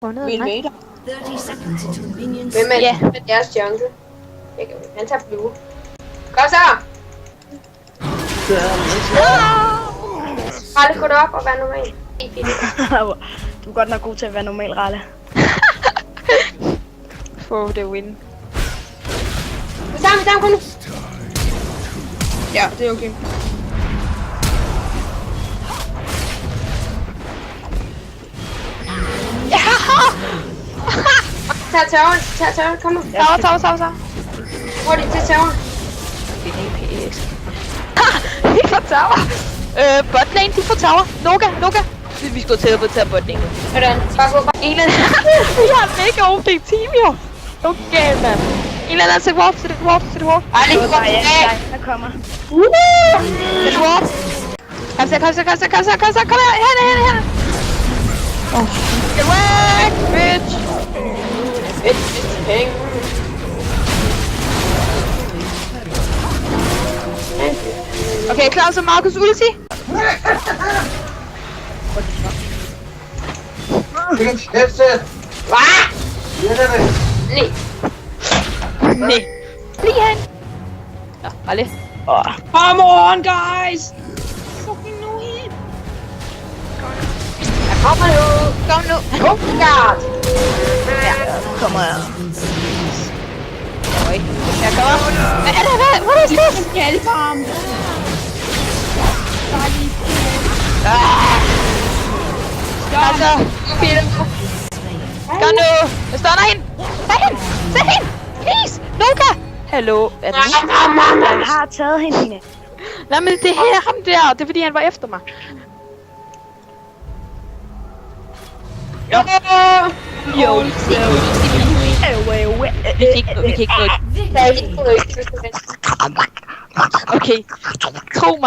Fundet mig. 30 seconds into the minions. Hvem er deres jungle? Han tager blue. Kom så! Ralle, gå derop og vær normal. Du er godt nok god til at være normal, Ralle. Få det win. Vi sammen, kom nu. Ja, det er okay. Ja! Tag tørren, kom nu. Tower. Hurtigt til tørren. De får tower. Botlane, de får tower. Noga. Vi skulle til at tage botlane. Sådan, bare gå bare. En eller anden... Vi har en mega OP team, jo. Okay, mand. En eller anden, sæt warp. Ej, lige gå tilbage. Der kommer. Sæt warp. Kom her. Get away, bitch. Penge. Okay, klar så Markus ulti. Bitch, headset! Hvad? Nej. Nej. Bliv hen. Ja, aldrig. Come on, guys! Fucking no hit! Jeg kommer nu. Kom nu. Guard. Kommer jeg. Oj. Jeg kommer. Hvad er det? What is this? Hjælp ham! Altså, Peter. Kom nu. Jeg står derhen. Sæt hende. Please. Luca. Hallo. Er det Jeg har taget hende, Line. Nej, men det her ham der. Det er fordi han var efter mig. Jo. Vi kan ikke nå. Der er ikke noget. Okay. Tro mig.